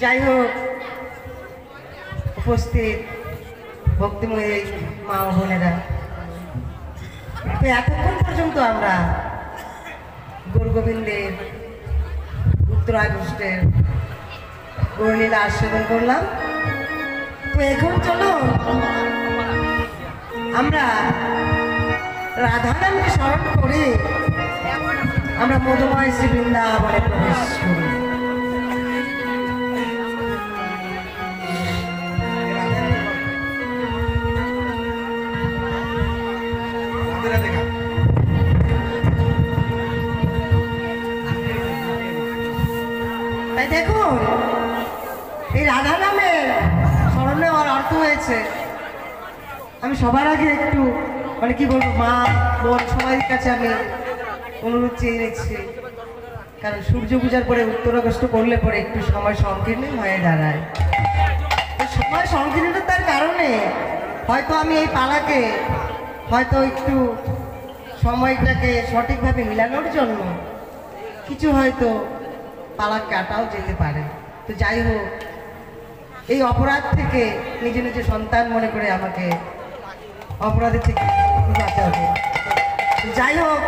যাই হোক, উপস্থিত ভক্তিময়ী মা ও বোনেরা, তো এতক্ষণ পর্যন্ত আমরা গৌরগোবিন্দের উত্তরাগস্টের গৌরলীলা আস্বাদন করলাম। তো এখন চলো আমরা রাধারামকে স্মরণ করে আমরা মধুময় শ্রী বৃন্দাবনে প্রবেশ করি। তাই দেখুন, এই রাধা নামের স্মরণ নেওয়ার অর্থ হয়েছে, আমি সবার আগে একটু মানে কি বলবো, মা বোন সবাই কাছে আমি অনুরোধ চেয়ে নিচ্ছি, কারণ সূর্য পূজার পরে উত্তরাগস্ট করলে পরে একটু সময় সংকীর্ণ হয়ে দাঁড়ায়। সময় সংকীর্ণতার কারণে হয়তো আমি এই পালাকে হয়তো একটু সময়টাকে সঠিকভাবে মিলানোর জন্য কিছু হয়তো পালা কাটাও যেতে পারে। তো যাই হোক, এই অপরাধ থেকে নিজে নিজে সন্তান মনে করে আমাকে অপরাধের থেকে বাঁচাতে হবে। যাই হোক,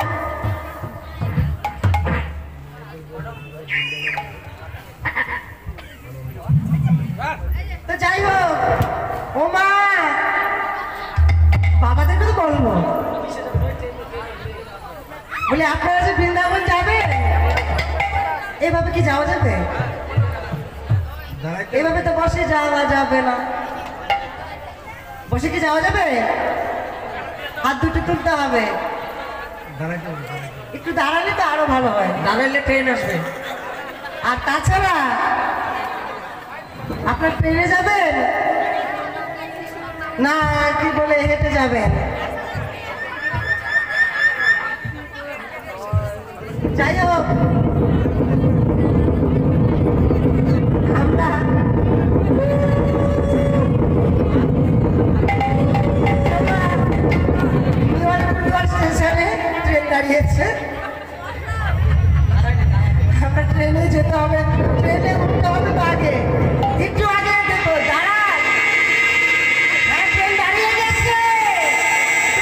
তো যাই হোক, ও মা বাবাদেরকে তো বলবো, বলে আপনারা যে বৃন্দাবন যাবে, এভাবে কি যাওয়া যাবে? এভাবে তো বসে যাওয়া যাবে না। বসে কি যাওয়া যাবে? হাত দুটো তুলতে হবে। একটু দাঁড়ালে তো আরো ভালো হয়, দাঁড়ালে ট্রেন আসবে। আর তাছাড়া আপনার ট্রেনে যাবেন না কি বলে হেঁটে যাবেন? যাই হোক, আমরা স্টেশনে ট্রেন দাঁড়িয়েছে, আমরা ট্রেনে যেতে হবে, ট্রেনে উঠতে হবে। তো আগে একটু আগে দেখো, দাঁড়ান, ট্রেন দাঁড়িয়ে গেছে,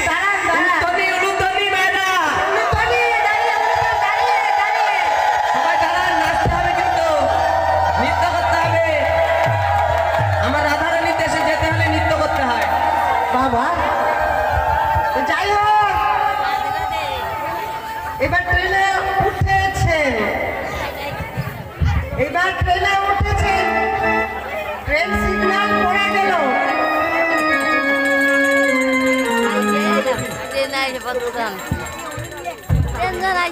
দাঁড়ান দাঁড়ান, সবাই দাঁড়ান, নাচতে হবে কিন্তু নৃত্য করতে হবে। আমার রাধারানীর দেশে যেতে হলে নৃত্য করতে হয় বাবা। তো যাই হোক, এবার ট্রেনে উঠেছেন, এবার ট্রেনে উঠেছেন, ট্রেন সিগন্যাল পড়ে গেল।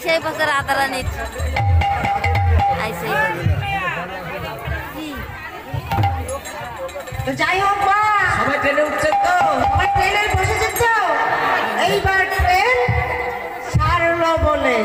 সেই বছর রাধারানীর তো যাই হোক মা, সবাই ট্রেনে উঠছেন তো? সবাই ট্রেনে বসেছেন তো? এইবার ট্রেন ছাড়লো বলে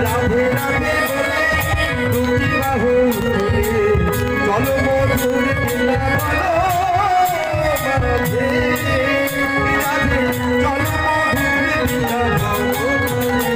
রাধে রাধে দুটি বাহু চলো মধুর বৃন্দাবন মাঝে রাধে চলো মধুর বৃন্দাবন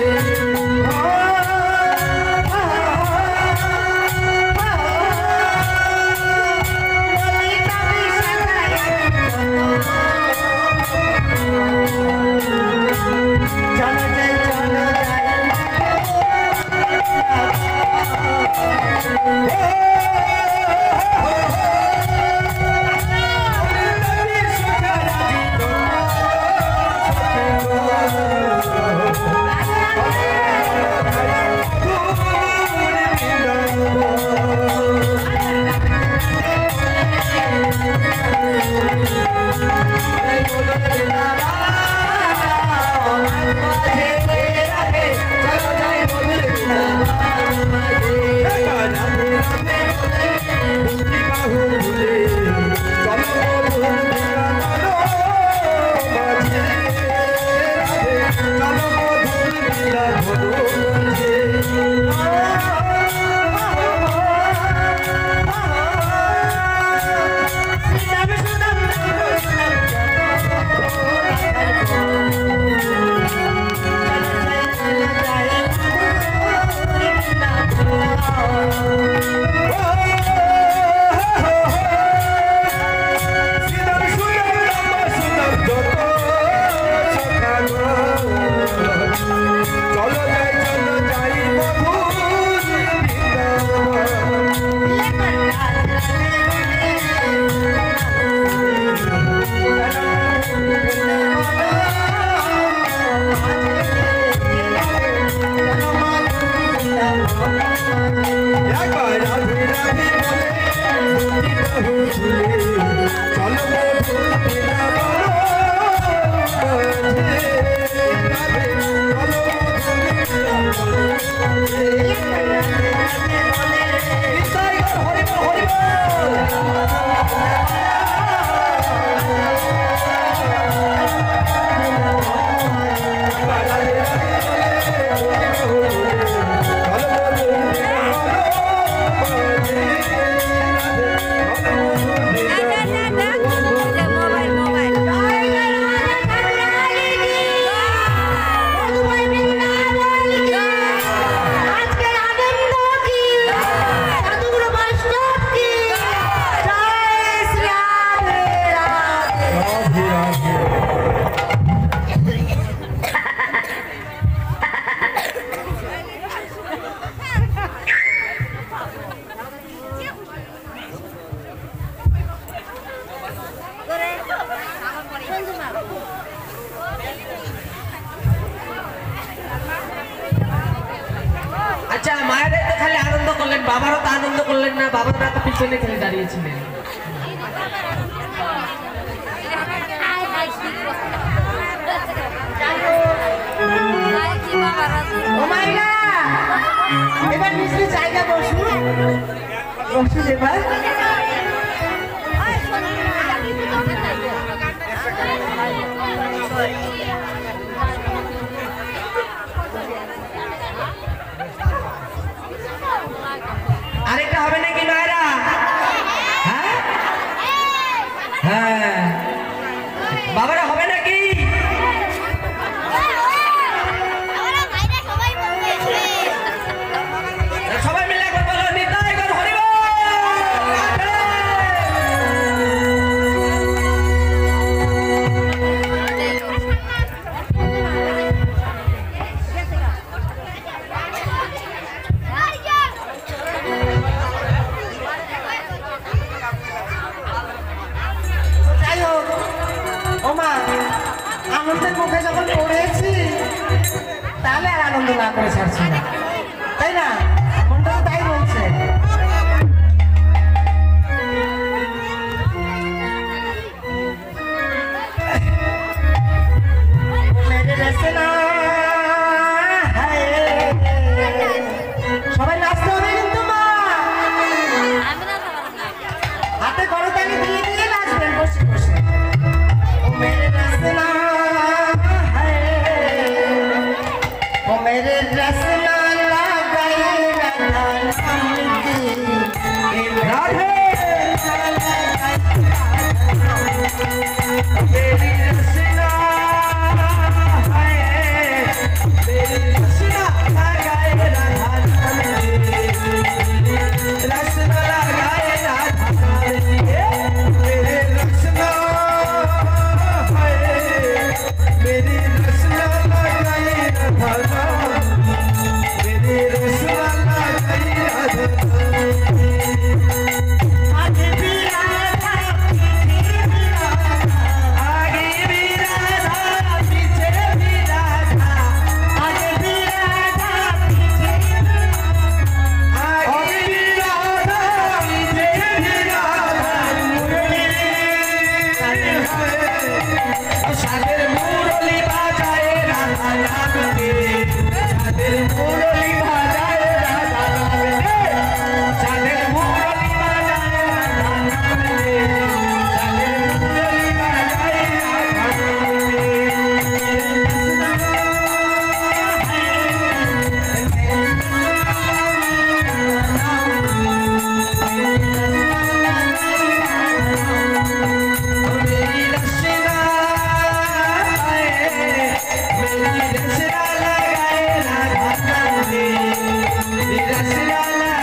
আচ্ছা মায়েরাই তো খালি আনন্দ করলেন, বাবারও তো আনন্দ করলেন না? বাবারা তো পিছনে খালি দাঁড়িয়েছিলেন। এবার মিষ্টি জায়গা বসুন, বসুন এবার। আরেকটা হবে নাকি মায়েরা? হ্যাঁ হ্যাঁ বাবারা হবে নাকি? সবাই মিলে একবার বলো নিতাই গৌর হরি বল। করে ছাড়ছি না, তাই না? মনটা তো তাই বলছে। মেরে রসনা সবাই নাচতে হবে কিন্তু মা, আমি না পারবো না। হাতে করতালি দিয়ে দিয়ে নাচবেন বসে বসে। ও মেরে রসনা ও মেরে রসনা লাগাই রাধা নামটি রাধে मेरी रसना है, मेरी रसना लगाए राधा रसना लगाए राधा मेरे रसना है, मेरी रसना लगाए राधा मेरी रसना लगाए राधा आगे भी राधा आगे भी राधा पीछे भी राधा आगे भी राधा पीछे आगे भी राधा पीछे भी राधा सागर मुरली बाजाए राधा नाम के सागर मुरली बाजाए राधा नाम के सागर मुरली बाजाए राधा नाम के सागर मुरली बाजाए राधा मेरी रसना मेरी रसना लगाए राधा मेरी रसना लगाए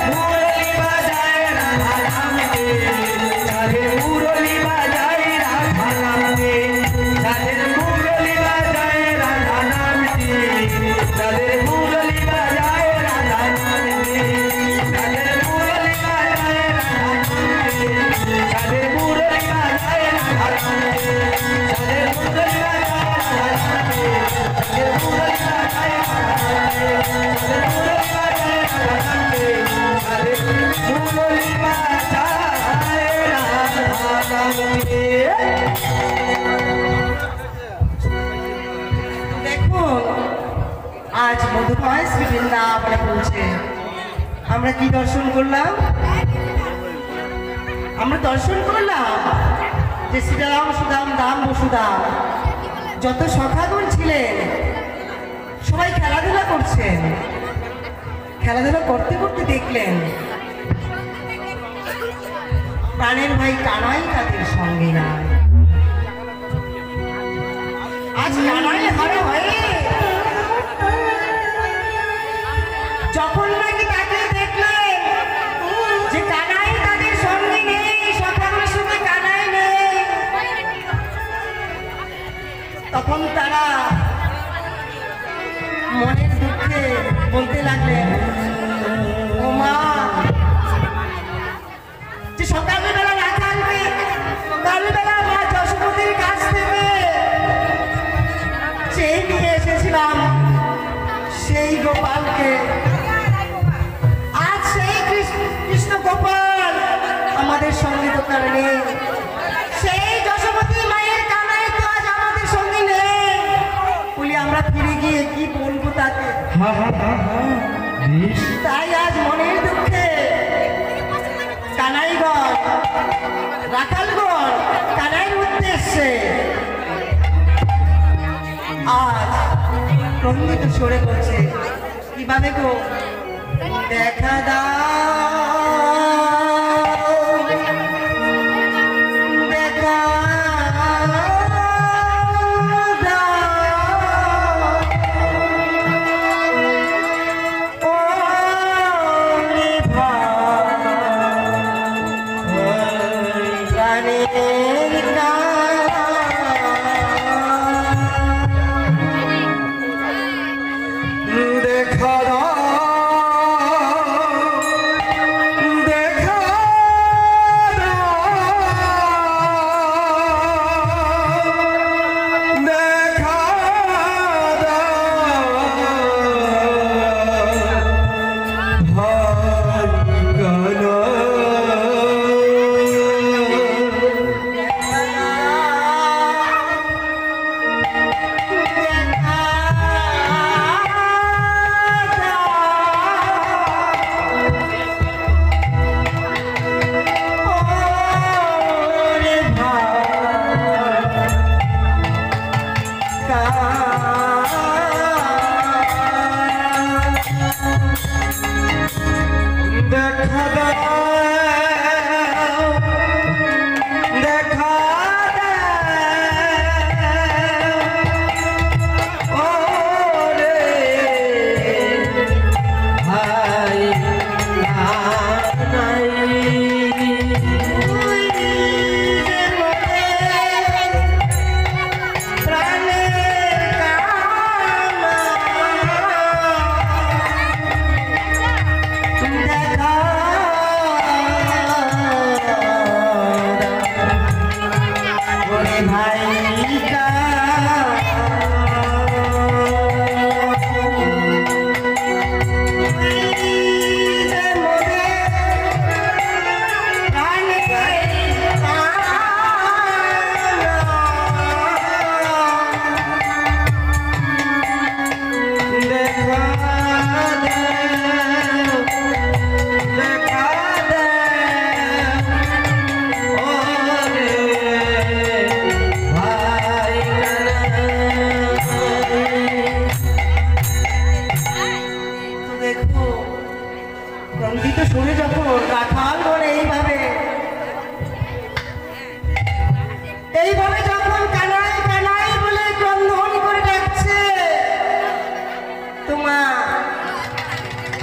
मुरली बाजाए राधा नाम के सागर मुरली बाजाए राधा नाम के सागर मुरली बाजाए राधा नाम के सागर मुरली बाजाए राधा नाम के सागर मुरली बाजाए राधा नाम के सागर मुरली बाजाए राधा नाम के सागर मुरली बाजाए राधा नाम के सागर मुरली बाजाए राधा नाम के सागर मुरली बाजाए দেখুন আজ মধুময় শ্রী বৃন্দাবনে পৌঁছে আমরা কি দর্শন করলাম? আমরা দর্শন করলাম যে শ্রীরাম সুদাম দাম বসুদাম যত সখাগণ ছিলেন সবাই খেলাধুলা করছেন। খেলাধুলা করতে করতে দেখলেন প্রাণের ভাই কানাই তাদের সঙ্গে নাই। আজ কানাই হারা হয়ে যখন নাকি তাকে দেখলেন যে কানাই তাদের সঙ্গে নেই, সকালের সঙ্গে কানাই নেই, তখন তারা মনের দুঃখে বলতে লাগলেন ও মা যে সকালবেলা রাখালকে সকালবেলা মা যশোমতীর কাছ থেকে সেই নিয়ে এসেছিলাম সেই গোপালকে আজ সেই কৃষ্ণ গোপাল আমাদের সঙ্গে তো তার নেই, সেই যশোমতী মায়ের কানাই তো আজ আমাদের সঙ্গে নেই বলি আমরা ফিরে গিয়ে কি বলবো তাকে। তাই আজ মনের দুঃখে কানাইগণ রাখালগণ কানাইয়ের উদ্দেশ্যে আজ ক্রন্দিত সরে করছে কিভাবে গো দেখা দাও দেখা দাও ও দেখা দাও, দেখা দাও, দেখা দাও, ভাই কানা। দেখা দাও, দেখা দাও, ওরে ভাই নাই। সঙ্গীত শুনে যখন রাখাল বলে এইভাবে যখন কানাই কানাই বলে ক্রন্দন করে ডাকছে, তোমার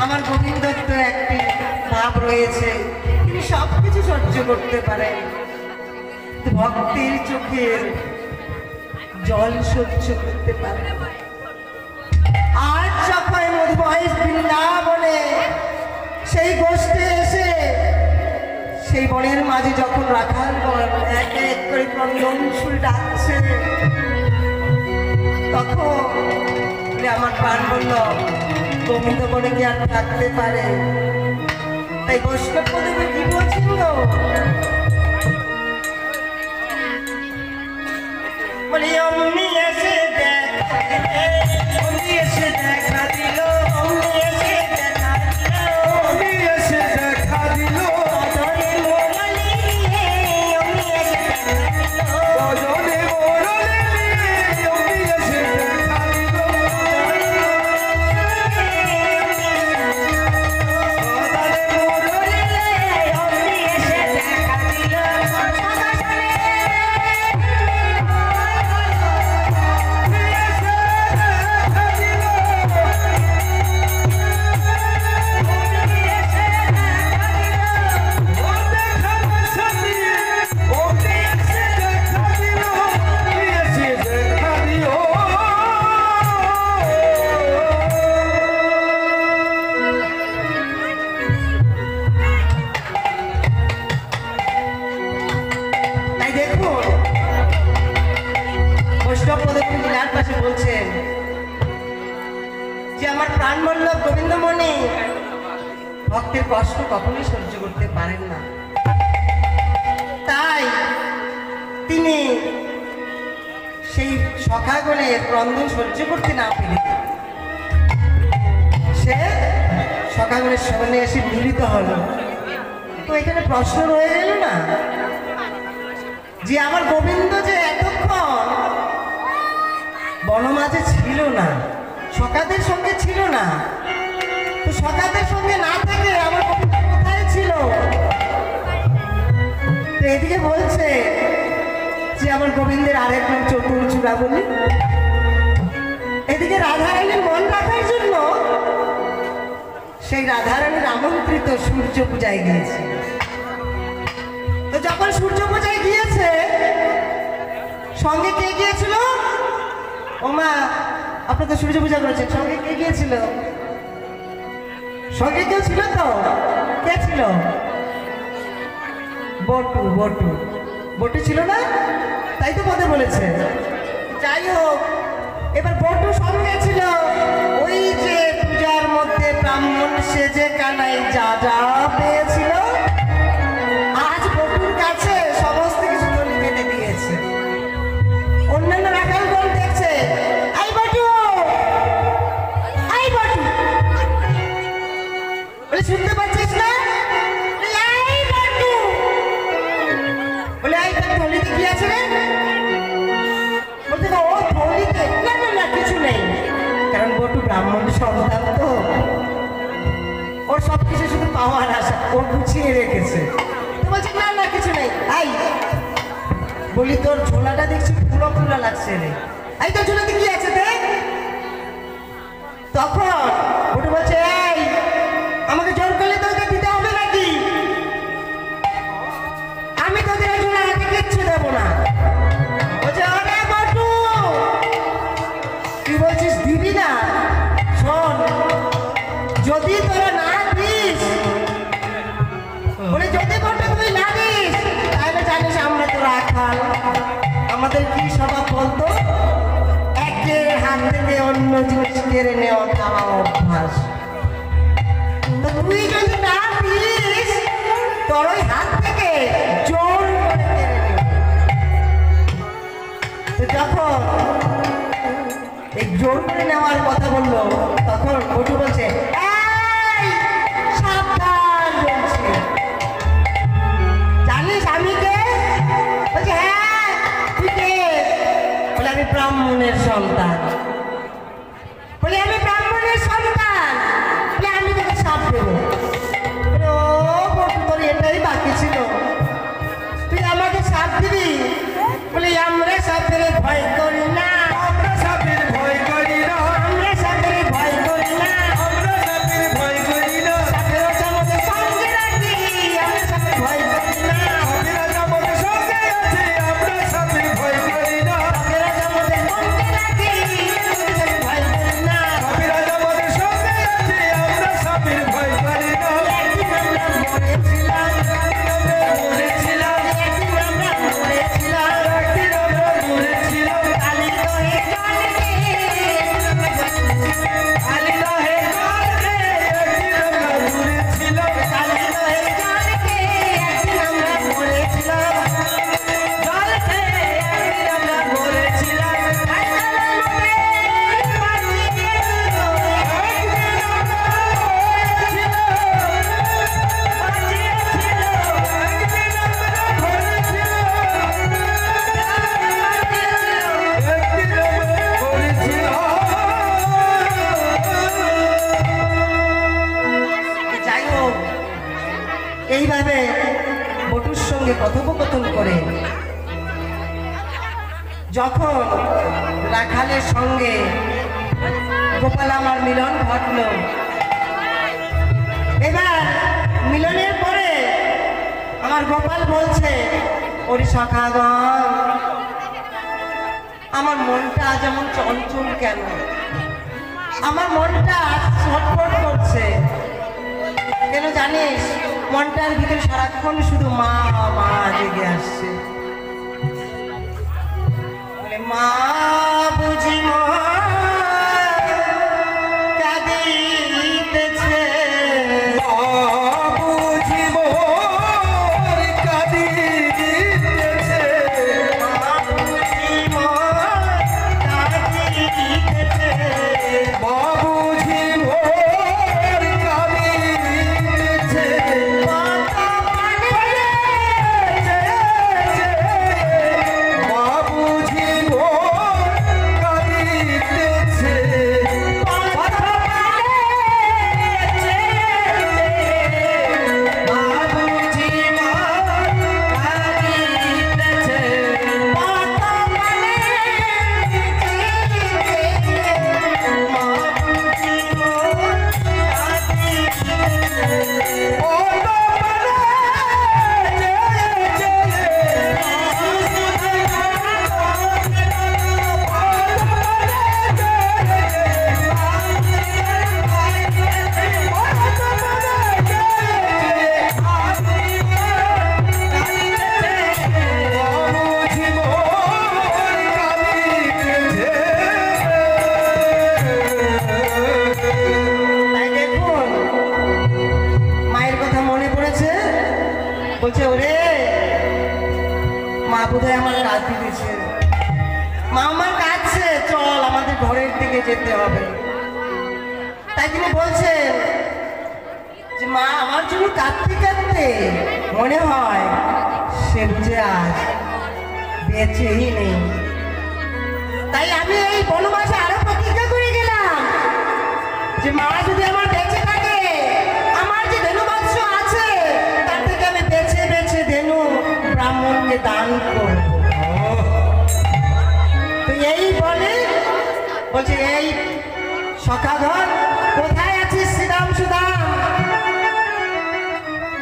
আমার গোবিন্দর তো একটি ভাব রয়েছে, তিনি সবকিছু সহ্য করতে পারেন, ভক্তের চোখের জল সহ্য করতে পারে। আজ যখন মধুময় বৃন্দাবনে সেই গোষ্ঠে এসে সেই বনের মাঝে যখন রাখাল বন এক এক করে ক্রন্দনশূল ডাকছে, তখন আমার প্রাণ বলল গোবিন্দ বনে কি আর থাকতে পারে? তাই বৈষ্ণব পদে কি বলছিল, বলি অমনি এসে দেখা দিলে, অমনি এসে দেখা দিল, অমনি এসে দেখা দিল, অমনি এসে দেখা দিল, অজরে মোরলি নিয়ে, অমনি এসে দেখা দিল, অজরে মোরলি নিয়ে, অমনি এসে দেখা দিল, অজরে মোরলি নিয়ে, অমনি এসে দেখা দিল, বলছেন যে আমার প্রাণবল্লভ গোবিন্দমণি ভক্তের কষ্ট কখনোই সহ্য করতে পারেন না, তাই তিনি সেই সখাগণের ক্রন্দন সহ্য করতে না পেরে সে সখাগণের সামনে এসে মিলিত হলো। তো এখানে প্রশ্ন রয়ে গেল না যে আমার গোবিন্দ যে এতক্ষণ বনমাঝে ছিল না, সখাদের সঙ্গে ছিল না, তো সখাদের সঙ্গে না থেকে আমার গোবিন্দ কোথায় ছিল? তো এদিকে বলছে যে আমার গোবিন্দের আরেক নাম চতুর চূড়ামণি, এদিকে রাধারানীর মন রাখার জন্য সেই রাধারানীর আমন্ত্রিত সূর্য পূজায় গিয়েছে। তো যখন সূর্য পূজায় গিয়েছে বলেছে সঙ্গে কে গিয়েছিল? ও মা, আপনি তো সূর্য পূজা করেছেন, সঙ্গে কে গিয়েছিল? সঙ্গে কেউ ছিল তো? কে ছিল? বটু বটু বটু ছিল না? তাই তো পদে বলেছে। যাই হোক, এবার বটু সঙ্গে ছিল। ওই যে পূজার মধ্যে ব্রাহ্মণ সেজে কানাই যা যা পেয়েছিল, আজ বটুর কাছে সমস্ত কিছু দড়ি বেঁধে দিয়েছে। অন্যান্য রাখালগণ দেখছে, এই বটু, এই বটু, বলে শুনতে পাচ্ছিস না? বলে, এই বটু, বলে এই তোর থলিতে কি আছে রে? বলতে ও থলিতে, না না না কিছু নেই, কারণ বটু ব্রাহ্মণ সন্তান তো, ওর সব কিছু শুধু পাওয়ার আশা, ও গুছিয়ে রেখেছে। তো বলছে না না কিছু নেই। আই বলি, তোর ঝোলাটা দেখছি পুরো খোলা লাগছে রে, এই তোর ঝোলাতে কি আছে দেখ। তখন বটু বলছে, এই আমাকে জোর করলে তোকে দিতে হবে নাকি? আমি তোদের ঝোলা হাতে কিচ্ছু দেবো না। বলছে, আরে বটু, তুই বলছিস দিবি না? শোন, যদি তোরা না দিস, বলে যদি বটু তুই না দিস, তাহলে জানিস আমরা তো রাখাল, আমাদের কি স্বভাব বলতো? একের হাত থেকে অন্য জিনিস কেড়ে নেওয়া খাওয়া অভ্যাস। তো তুই যদি না দিস, তোর ওই হাত থেকে জোর করে কেড়ে নেব। তো যখন এই জোর করে নেওয়ার কথা বললো, তখন বটু বলছে, এই সাবধান বলছি, জানিস আমি কে? বলছে, হ্যাঁ তুই কে? বলে, আমি ব্রাহ্মণের সন্তান। বলে, আমি ব্রাহ্মণের সন্তান, বলে আমি তোকে সাপ দেবো। বলে, ও বটু, তোর এটাই বাকি ছিল, তুই আমাকে সাপ দিবি? বলে, আমরা সাপের ভয় করি না, আমরা সাপের ভয় করি না, আমরা সাপের ভয় করি না, আমরা সাপের ভয় করি না, সাপের আমাদের সঙ্গে রাখি, আমরা সাপের ভয় করি না, সাপের আমাদের সঙ্গে আছে, আমরা সাপের ভয় করি না, সাপের আমাদের সঙ্গে রাখি, আমরা সাপের ভয় করি না। সাপের আমাদের সঙ্গে আছে, আমরা সাপের ভয় করি না। একদিন আমরা মরেছিলাম, মরেছিলাম, একদিন আমরা মরেছিলাম, একদিন আমরা মরেছিলাম, কালী দহে জলকে, আলী রাহে কাছে, একদিন আমরা মরেছিলাম, কালী দহে জলকে, একদিন আমরা মরেছিলাম। জল খেয়ে একদিন আমরা মরেছিলাম। একদিন আমরা মরেছিলাম। যাই হোক, এইভাবে বটুর সঙ্গে কথোপকথন করে যখন রাখালের সঙ্গে গোপাল আমার মিলন ঘটল, এবার মিলনের পরে আমার গোপাল বলছে, ওরে সখাগণ, আমার মনটা যেমন চঞ্চল কেন, আমার মনটা ছটফট করছে কেন জানিস? মনটার ভিতরে সারাক্ষণ শুধু মা মা জেগে আসছে। বলে, মা বুঝি কাঁদিতেছে, বাবুজি মোর কাঁদিতেছে, মা বুঝি কাঁদিতেছে, বাবুজি মোর কাঁদিতেছে, কত পানে বাবুজি মোর বলছে ওরে মা বোধহয় আমার কাজ দিয়েছে, মা আমার কাঁদছে, চল আমাদের ঘরের দিকে যেতে হবে। তাই তিনি বলছেন যে মা আমার জন্য কাঁদতে কাঁদতে মনে হয় সে বুঝে আজ বেঁচেই নেই। তাই আমি এই বনবাসে আরো প্রতিজ্ঞা করে গেলাম যে মা যদি আমার বেঁচে থাকে, আমার যে ধেনু বৎস আছে তার থেকে আমি বেছে বেছে ধেনু ব্রাহ্মণকে দান করব। তো এই বলে বলছে এই সখাঘর কোথায় আছিস শ্রীরাম সুদাম,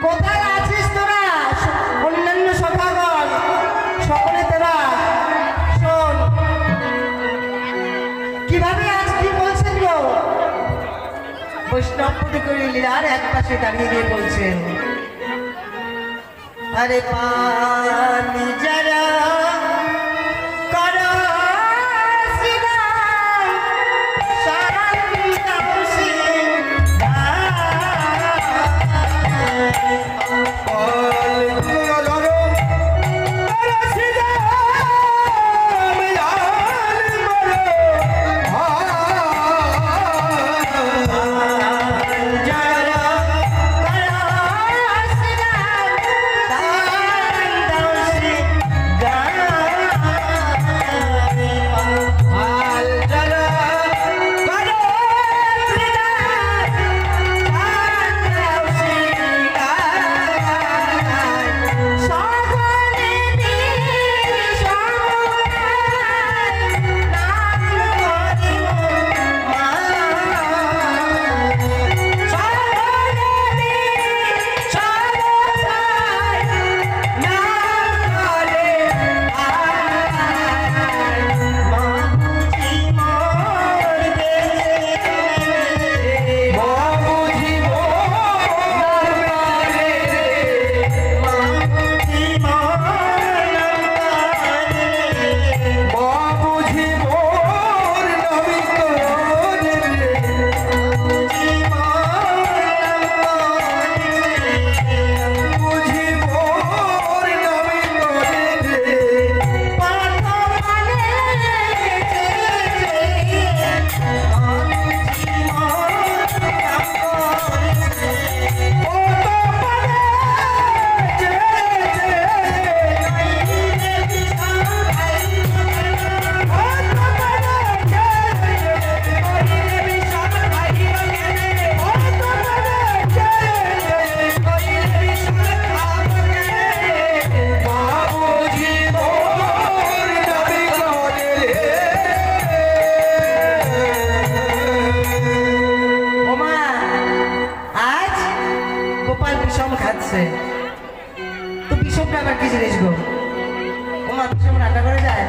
কোথায় আছিস তোরা অন্যান্য সখাগণ সকলে তোরা শোন কিভাবে আজ কি বলছেন গো। বৈষ্ণবপতি করে লীলার এক পাশে দাঁড়িয়ে দিয়ে বলছেন আরে পানি যারা করো শ্রীরাম শান্তম সিং খাচ্ছে তো বিষমটা আবার কি জিনিস গো। ও মা বিষম রান্না করে যায়,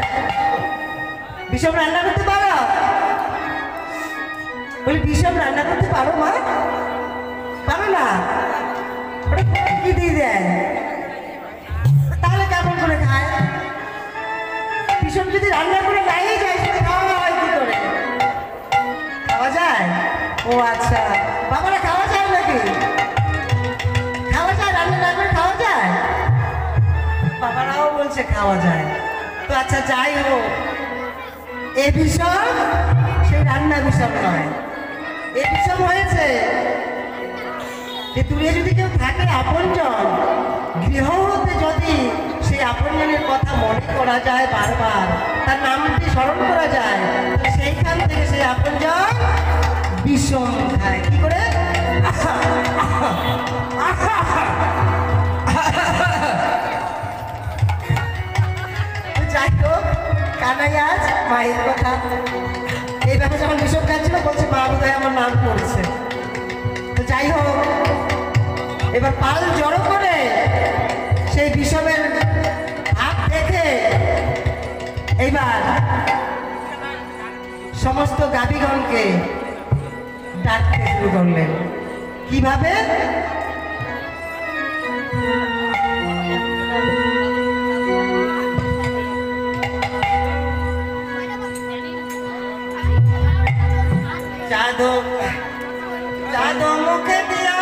বিষম রান্না করতে পারো? বলি বিষম রান্না করতে পারো মা? পারো না? ওটা কি দিয়ে দেয়? তাহলে কেমন করে খায়? বিষম যদি রান্না করে নাই যায় সেটা খাওয়া হয় কি করে? খাওয়া যায়? ও আচ্ছা, বাবারা খাওয়া যায় নাকি? খাওয়া যায়, রান্না না করে খাওয়া যায়? বাবারাও বলছে খাওয়া যায়। তো আচ্ছা যাই হোক, এ বিষম সেই রান্না বিষম নয়। এ বিষম হয়েছে যে দূরে যদি কেউ থাকে আপনজন, গৃহ হতে যদি সেই আপনজনের কথা মনে করা যায় বারবার, তার নামটি স্মরণ করা যায়, সেইখান থেকে সেই আপনজন বিষম খায়। কি করে? যাই হোক, কানাই আজ মায়ের কথা এইভাবে যখন বিষম খাচ্ছিল বলছে মা বোধহয় আমার নাম পড়ছে। তো যাই হোক, এবার পাল জড়ো করে সেই বিষমের হাত দেখে এইবার সমস্ত গাভীগণকে ডাকতে শুরু করলেন। কিভাবে? চাঁদ মুখে দিয়া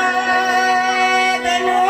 দেনু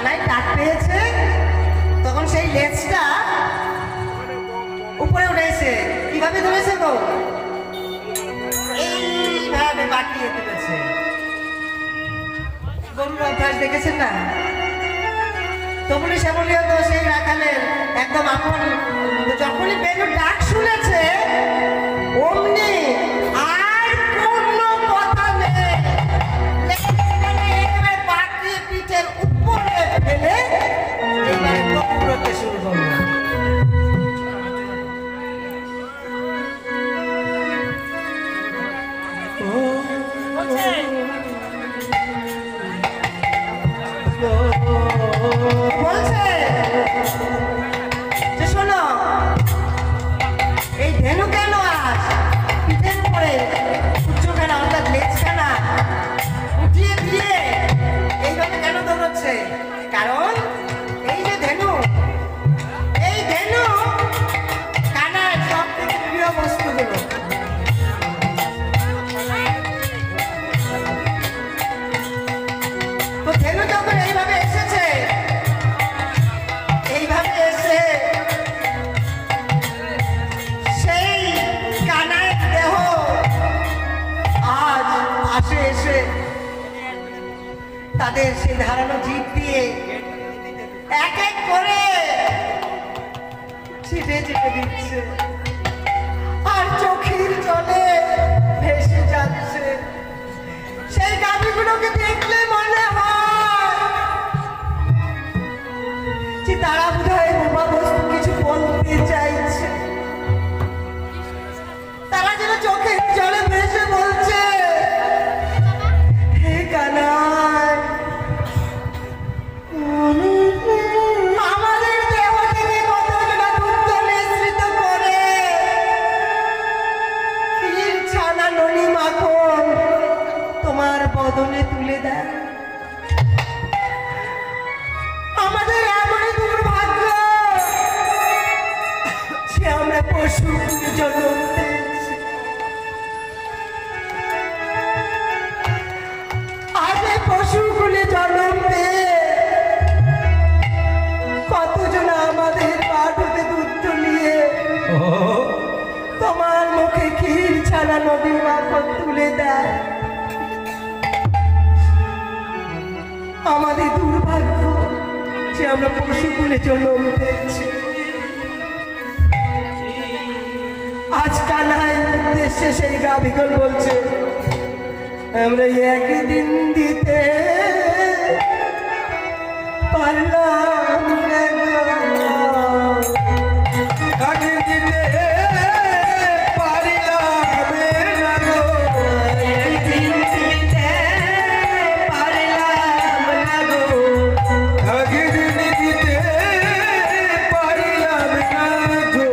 কানাই ডাক পেয়েছে, তখন সেই লেজটা উপরে উঠেছে। কিভাবে ধরেছে গো? এইভাবে বাঁকিয়ে তুলেছে। গরুর অভ্যাস দেখেছেন না? তমুনি শ্যামলিও তো সেই রাখালের একদম আপন। তো যখনই বেলুর ডাক শুনেছে, অমনি আর কোনো কথা নেই, একেবারে বাঁকিয়ে পিঠের উপরে ফেলে এইবারে দৌড়তে শুরু করলো। বলছে যে শোনো, এই ধেনু কেন আজ পিঠের উপরে উচ্চখানা অর্থাৎ লেজখানা উঠিয়ে দিয়ে এইভাবে কেন দৌড়চ্ছে? কারণ এই যে ধেনু, এই ধেনু কানার সব থেকে প্রিয় বস্তুগুলো। তো ধেনু যখন এইভাবে এসেছে, এইভাবে এসে সেই কানার দেহ আজ আসে এসে তাদের সেই ধারানো জিভ দিয়ে এক এক করে ছিটে ছিটে দিচ্ছে, আর চোখের জলে ভেসে যাচ্ছে। সেই গাভীগুলোকে দেখলে মনে হয় যে তারা বোধহয় বোবা বস্তু কিছু বলতে চাইছে। তারা যেন চোখের জলে ভেসে বলছে, হে কানাই, আমাদের দেহ থেকে কতটা দুধ নিঃসৃত করে ক্ষীর ছানা ননি মাখন তোমার বদনে তুলে দেয়। আমাদের এমনই দুর্ভাগ্য যে আমরা পশু জন্ম পেয়েছি। আজ এই পশুগুলি জন্ম পেয়ে কতজন আমাদের পাঠতে দুধ নিয়ে তোমার মুখে ক্ষীর ছাড়া নদী মাখন তুলে দেয়। আমাদের দুর্ভাগ্য যে আমরা পশুকুলে জন্ম পেয়েছি। আজ কানাই উদ্দেশ্যে সেই গাভীগণ বলছে, আমরা একদিন দিতে পারলাম না গো। কাকে দিতে পারিলাম না গো, একদিন দিতে পারলাম না গো। কাকে দিতে পারিলাম না গো।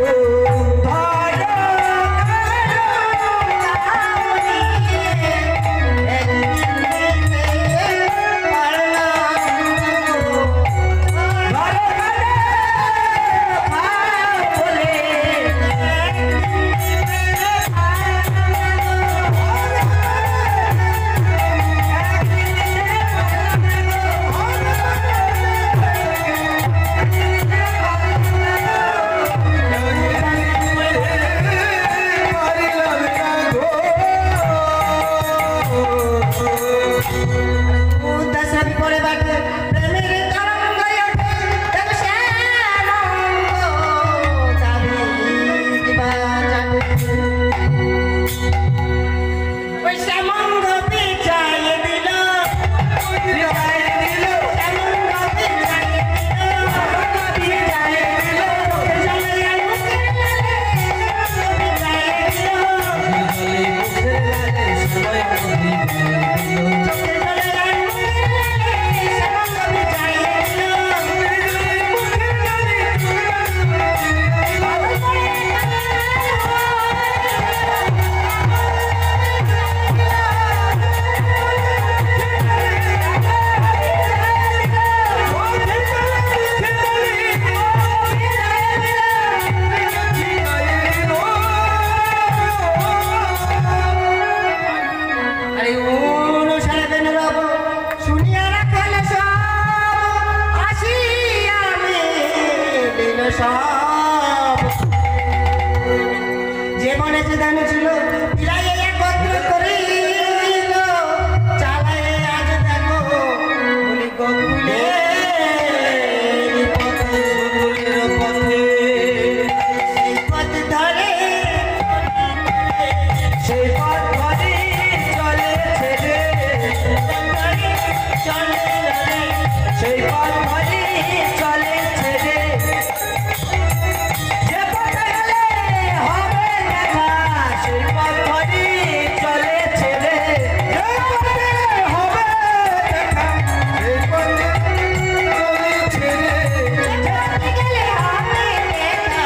আরে ও সব যে মনে যে দান ছিল ফিরাই একত্র করিল চালাই আজ দেখো বলি গোকুলে সেই পথ ধরে সেই পথ ধরে চলেছে রে, চলে রে সেই পথ ধরে চলেছে রে। যে পথে গেলে হবে দেখা, সেই পথ ধরে চলেছে রে। যে পথে হবে দেখা, সেই পথে চলেছে রে। চলে গেলে হবে দেখা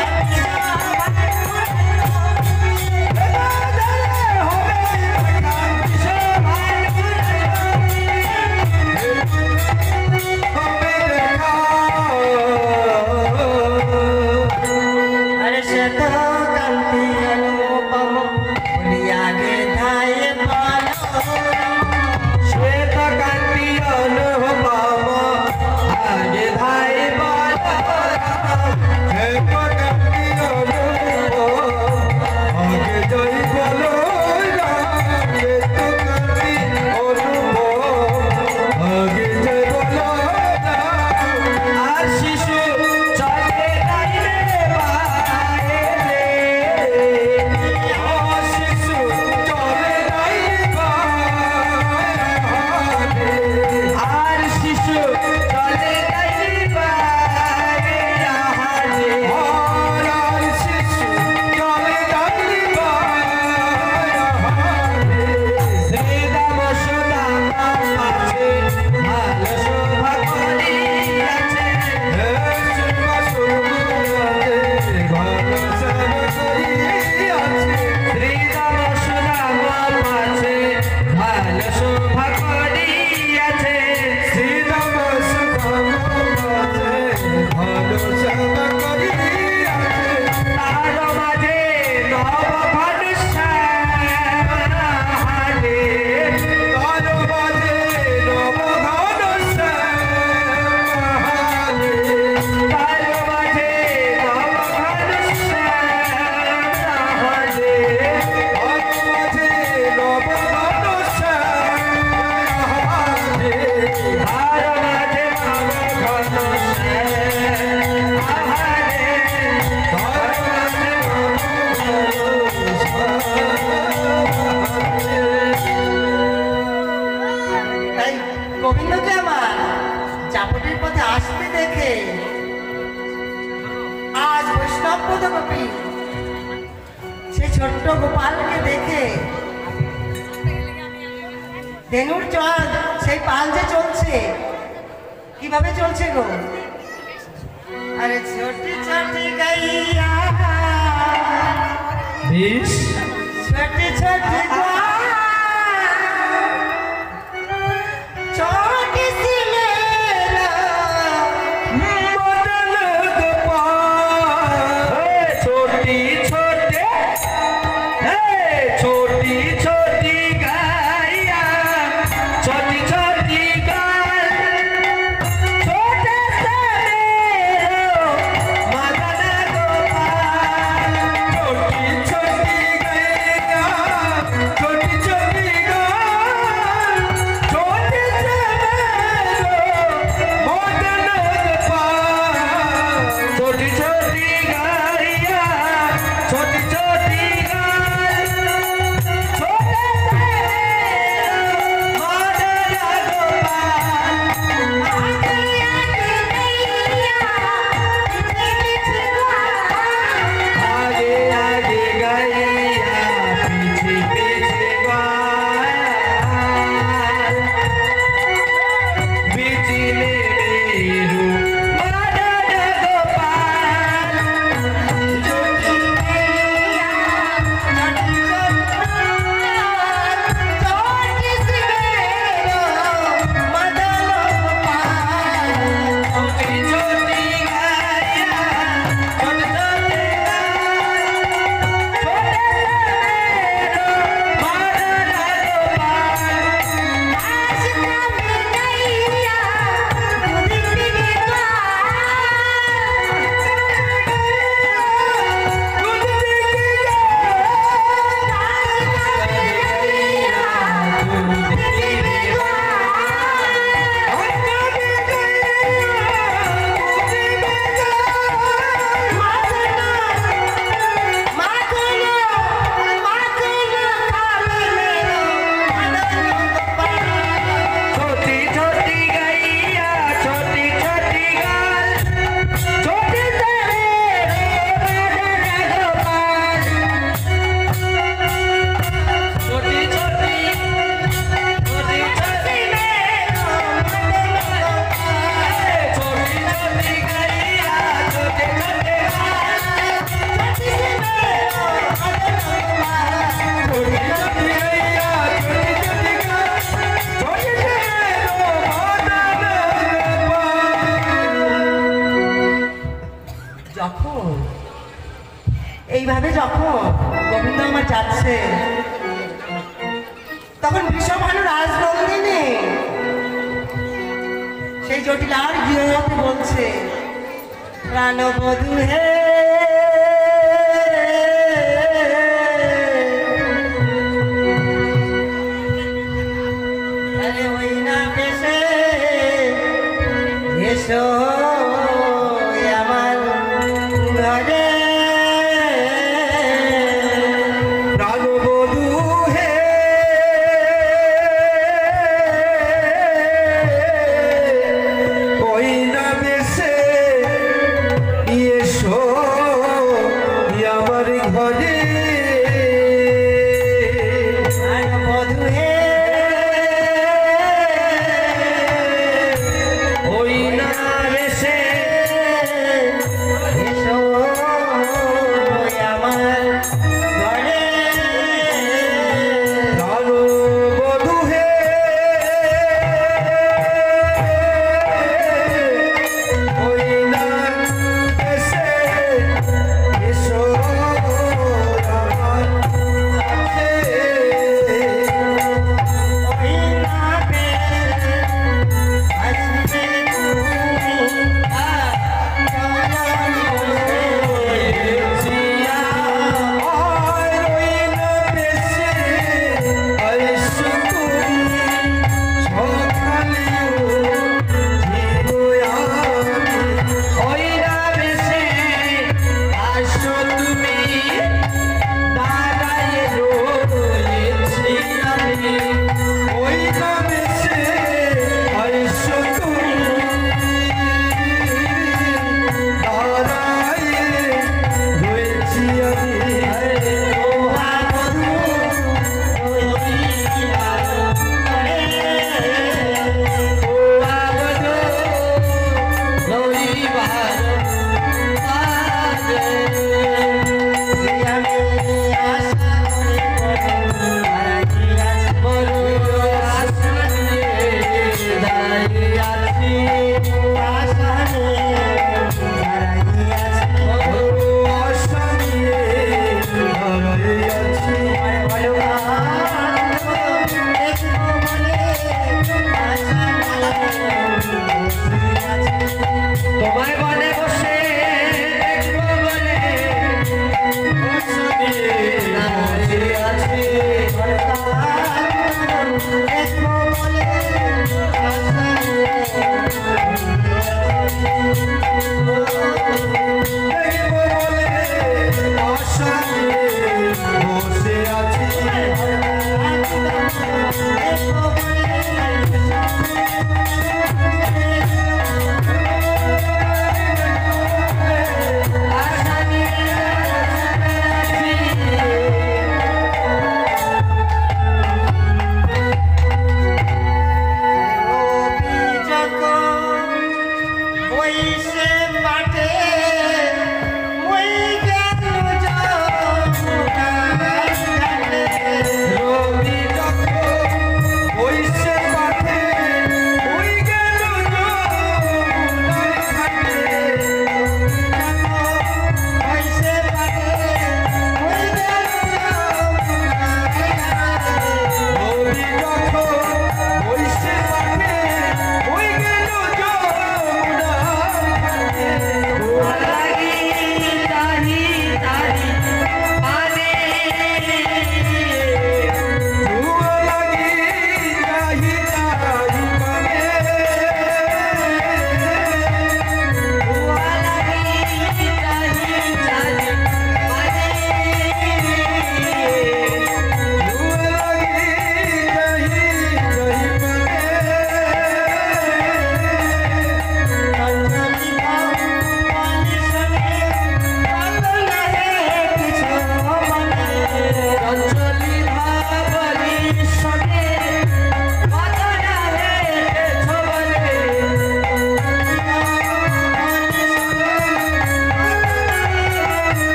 अरे शत कांति अनुपम आगे धाय पालो श्वेत कांति अनुपम आगे धाय पालो श्वेत कांति अनुपम आगे जय बोलो श्वेत कांति अनुपम आगे जय बोलो আর শিশু চলে যাইলে বাইরে ও শিশু চলে যাইলে বাইরে আর শিশু চলে যাইলে বাইরে আর শিশু চলে যাইলে বাইরে শ্রী রাম সুদাম আছে ভালো শোভা করিয়াছে তাই গোবিন্দকে আমার চাপটির পথে আসতে দেখে আজ বৈষ্ণব পদকপি সেই ছোট্ট গোপালকে দেখে ধেনুর চল সেই পাল যে চলছে কিভাবে চলছে গো আরে ছোটি ছোটি গাইয়া বিশ छोटी छोटी छोटी सी मेरा मदन गोपाल छोटी छोटे छोटी छोटी गाया छोटी छोटी गाय छोटे से मेरो मदन गोपाल छोटी छोटी गैया छोटी যখন গোবিন্দ আমার যাচ্ছে, তখন বিষভানু রাজনন্দিনী সেই জটিলার গৃহতে বলছে, প্রাণবধূ হে আরে ওই না বেশে এসো আমার ঘরে। প্রাণবধূ হে ওই না বেশে এসো আমার ঘরে। প্রাণবধূ হে ওই না বেশে এসো আমার ঘরে। প্রাণবধূ হে ওই না বেশে এসো আমার ঘরে। ওই না বেশে আসবে তোমায় বনে বসে দেখবো বলে বসে আছি। দেখবো বলে আশা নিয়ে বসে আছি।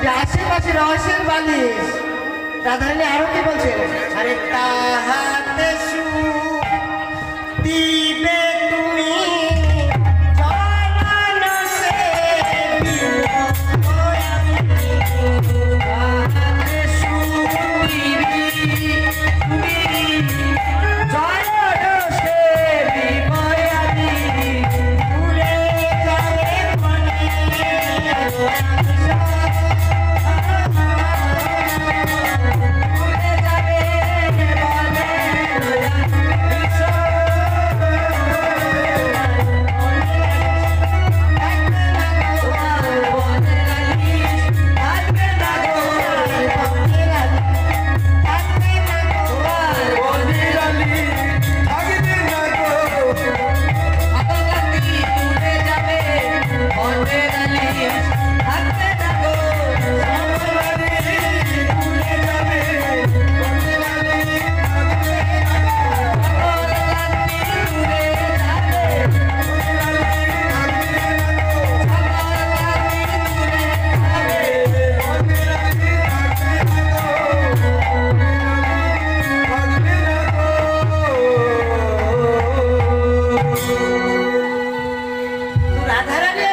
যে আশেপাশে রহস্যের বালিশ রাধারানী আরো কি বলছে আরে তাহাতে দিবে তুমি জনমানসে তাহাতে শুনিবি তুমি জয়রসে বিময়ানি ভুলে যাবে মনে ভুলে যাবে বলে তোমার বনে রাখিস থাকবে না গো তোমার বনে রাখিস থাকবে না গো আতঙ্কাতি ভুলে যাবে বনে রাখিস থাকবে না গো রাধারানী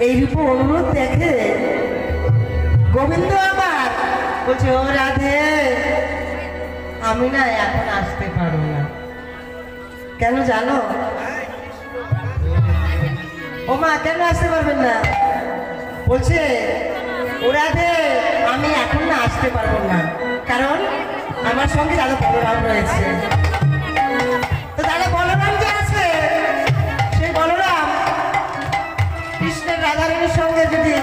এই রূপ অনুরোধ দেখে গোবিন্দ আমার বলছে ও রাধে আমি না এখন আসতে পারবো না কেন জানো ও মা কেন আসতে পারবেন না বলছে ও রাধে আমি এখন না আসতে পারবো না কারণ আমার সঙ্গে দাদা বলরাম রয়েছে তো দাদা বলরাম যে আছে সেই বলরাম কৃষ্ণের রাধারানীর সঙ্গে যদি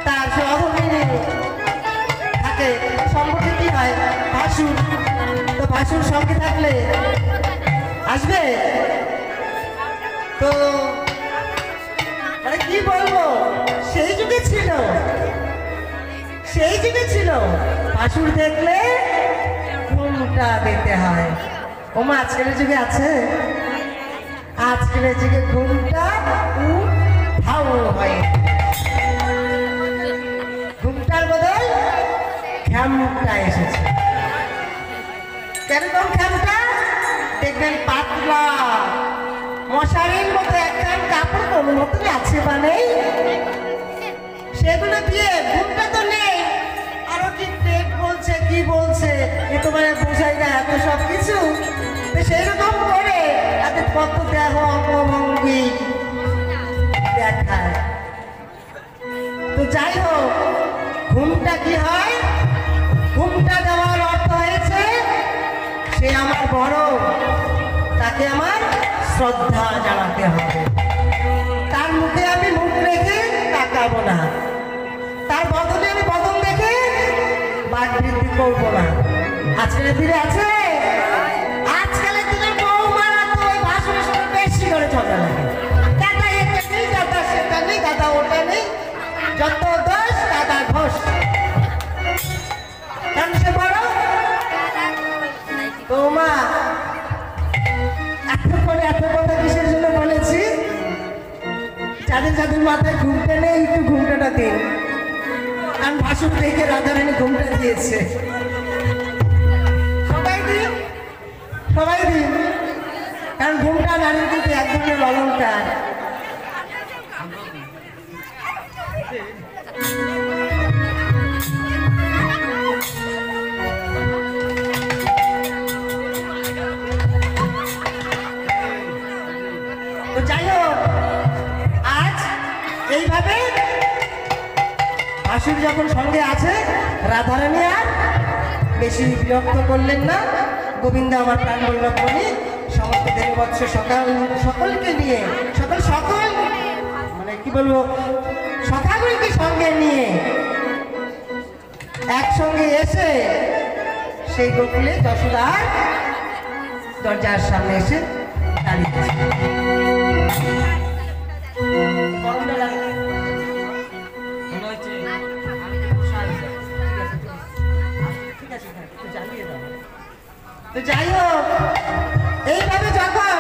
তার সহধর্মিনী থাকে সম্পর্কে কি হয় ভাসুর তো ভাসুর সঙ্গে থাকলে আসবে তো মানে কি বলবো সেই যুগে ছিল ভাসুর দেখলে ঘুমটা দিতে হয় ওমা আজকের যুগে আছে আজকের যুগে ঘুমটা উঠাও হয় ঘুমটার বদল খ্যামটা এসেছে কেরকম খ্যামটা দেখবেন পাতলা মশারির মতো একখান কাপড় কোনো মতন আছে বা নেই সেগুলো দিয়ে ঘুমটা তো নেই আরো কি পেট বলছে কি বলছে এ তো মানে বোঝাই না এত সব কিছু তো সেই রকম করে তাদের কত দেহ অঙ্গভঙ্গি দেখায় তো যাই হোক ঘুমটা কি হয় ঘুমটা দেওয়ার অর্থ হয়েছে সে আমার বড় তাকে আমার শ্রদ্ধা জানাতে হবে তার মুখে আমি মুখ রেখে তাকাবো না তার বদলে আমি বদল দেখে বাদ বৃদ্ধি করবো না আজকালের দিনে আছে আজকালের দিনে বৌমারা তো ওই ভাষণের সঙ্গে বেশি করে ঝগড়া লাগে দাদা এটা নেই দাদা সেটা নেই দাদা ওটা নেই যত দোষ দাদা ঘোষ কেন সে বড় তো মা এতক্ষণে এত কথা কিসের জন্য বলেছি যাদের যাদের মাথায় ঘুমটা নেই একটু ঘুমটাটা দিন কারণ ভাসুর দেখে রাধারানী ঘুমটা দিয়েছে সবাই দিন কারণ ঘুমটা নারীর কিন্তু এক ধরনের অলংকার তো যাই হোক আজ এইভাবে ভাসুর যখন সঙ্গে আছে রাধারানী আর বেশি বিরক্ত করলেন না গোবিন্দ আমার প্রাণ বল্লভ বলি সমস্ত দেববৎস সকলকে নিয়ে সকল মানে কি বলবো সখাগুলিকে সঙ্গে নিয়ে একসঙ্গে এসে সেই গোকুলে যশোদার দরজার সামনে এসে দাঁড়িয়েছে তো যাই হোক এইভাবে যখন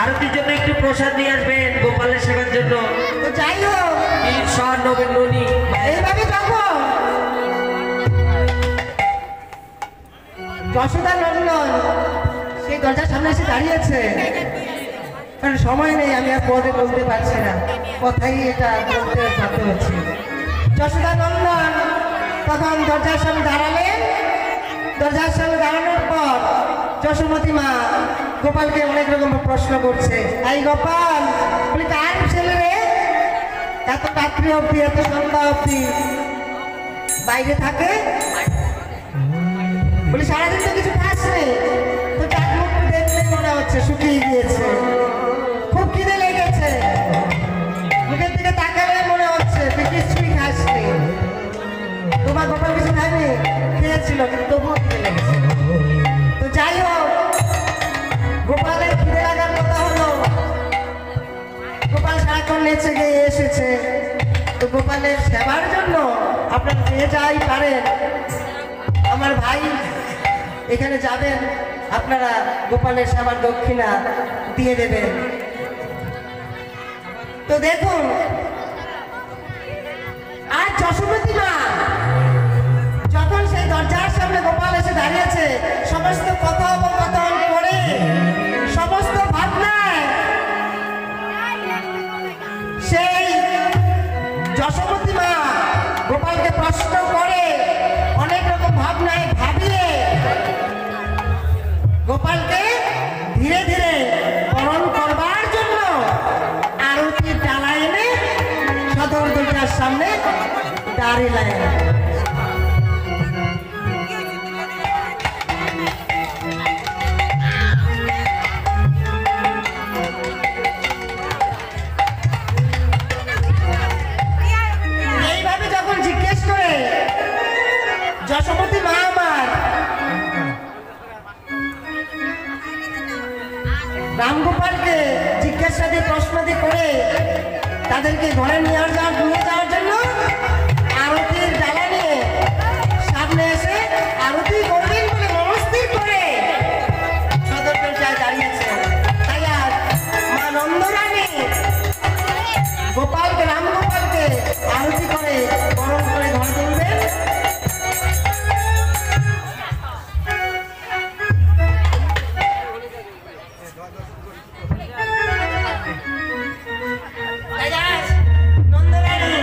আরতির জন্য একটু প্রসাদ নিয়ে আসবেন গোপালের সেবার জন্য। তো যাই হোক ঈশ্বর নবীনী এইভাবে যখন যশোদা নন্দন সেই দরজার সামনে এসে দাঁড়িয়েছে, কারণ সময় নেই, আমি আর পদে বলতে পারছি না, কথাই এটা বলতে বাধ্য হচ্ছে। যশোদা নন্দন তখন দরজার সামনে দাঁড়ালেন। দরজার সামনে দাঁড়ানোর পর যশোমতী মা গোপালকে অনেক রকম প্রশ্ন করছে। এই গোপাল, বলি কার ছেলে রে? এত রাত্রি অবধি, এত সন্ধ্যা অবধি বাইরে থাকে? বলি সারাদিন তো কিছু খাস নেই, তো চার মুখ দেখলে মনে হচ্ছে শুকিয়ে গিয়েছে, খুব খিদে লেগেছে, মুখের দিকে তাকালে মনে হচ্ছে তুই কিছুই খাসনি। তোমার গোপাল কিছু খায়নি? খেয়েছিল, কিন্তু তবুও খিদে লেগেছে। তো যাই হোক, গোপালের খিদে লাগার কথা হলো, গোপাল সারাক্ষণ নেচে গিয়ে এসেছে। তো গোপালের সেবার জন্য আপনারা যে যাই পারেন, আমার ভাই এখানে যাবেন, আপনারা গোপালের সেবার দক্ষিণা দিয়ে দেবেন। তো দেখুন, আর যশোমতী মা যখন সেই দরজার সামনে গোপাল এসে দাঁড়িয়েছে, সমস্ত কথোপকথন করে, সমস্ত ভাবনায় সেই যশোমতী মা গোপালকে প্রশ্ন করে, অনেক রকম ভাবনায় ভাবিয়ে গোপালকে ধীরে ধীরে বরণ করবার জন্য আরতির ডালা এনে সদর দরজার সামনে দাঁড়িয়ে। এইভাবে যখন জিজ্ঞেস করে যশোমতী মা আমার রামগোপালকে জিজ্ঞাসাদি প্রশ্নাদি করে তাদেরকে ঘরে নিয়ে যাওয়ার জন্য আরতির ডালা নিয়ে সামনে এসে আরতি করবেন বলে মনস্থির করে সদর দরজায় দাঁড়িয়েছে। তাই আর মা নন্দরানী গোপালকে, রামগোপালকে আরতি করে বরণ করে ঘরে তুলবেন। নন্দরানী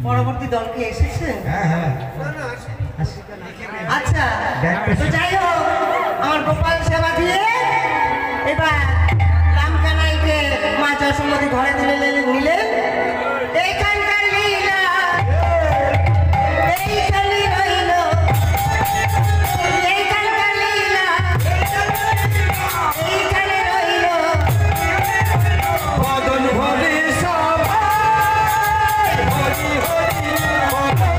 পরবর্তী দল কি এসেছে? হ্যাঁ হ্যাঁ আচ্ছা, তো যাই হোক, আমার গোপাল সেবা দিয়ে এবার রামকানাইকে মা যশোমতী ঘরে নিলেন। এইখানকার লীলা এইখানে রইল, এইখানকার লীলা এইখানে রইল। বদন ভরে সবাই হরি হরি বলো।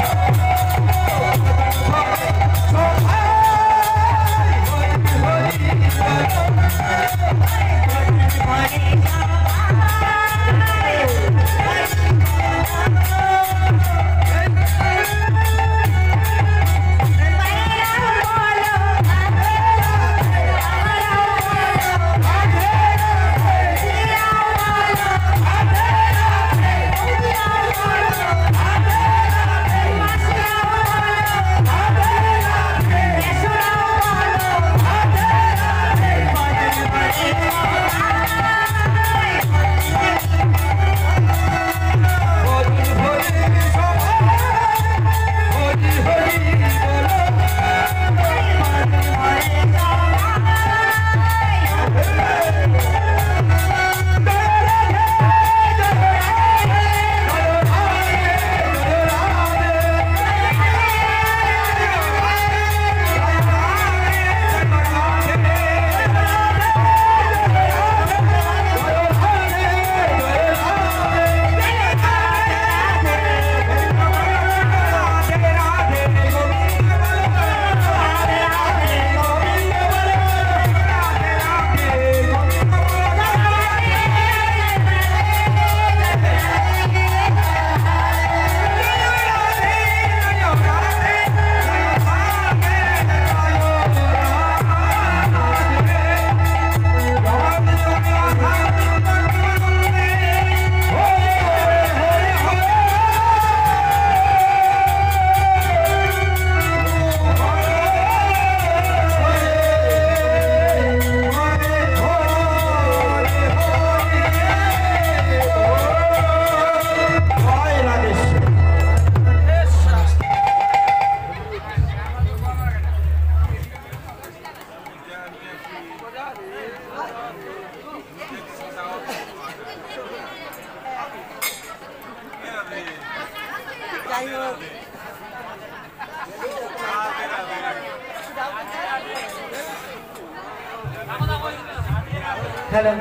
হ্যালো,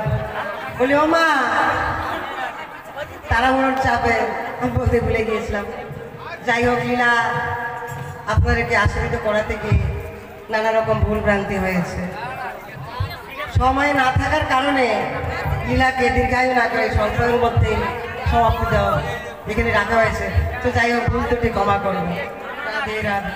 বলি ও মা, তাড়াহুড়োর চাপে আমি বলতে ভুলে গিয়েছিলাম। যাই হোক, লীলা আপনাদেরকে আশীর্বাদ করাতে গিয়ে নানা রকম ভুল ভ্রান্তি হয়েছে। সময় না থাকার কারণে লীলাকে দীর্ঘায়ু না করে স্বল্পের মধ্যেই সমাপ্তি দেওয়া এখানে রাখা হয়েছে। তো যাই হোক, ভুল ত্রুটি ক্ষমা করবো। Radhe Radhe.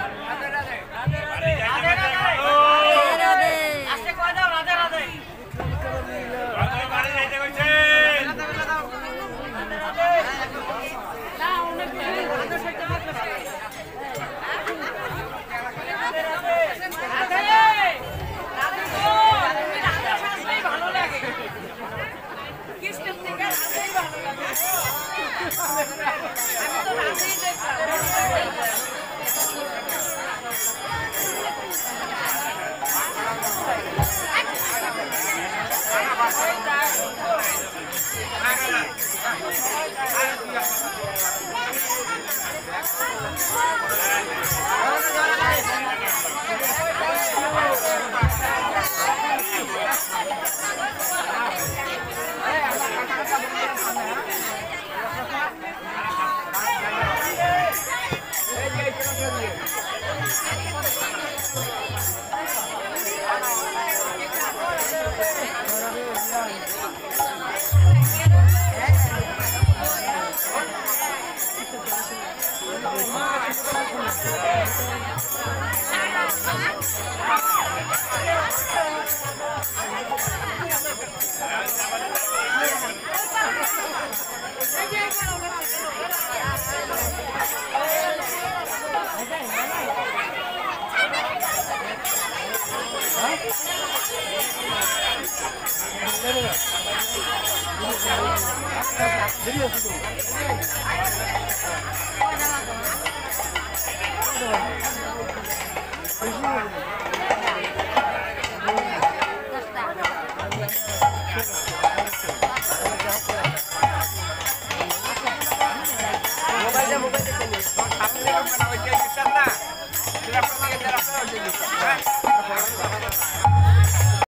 Thank you. Kau dah makan.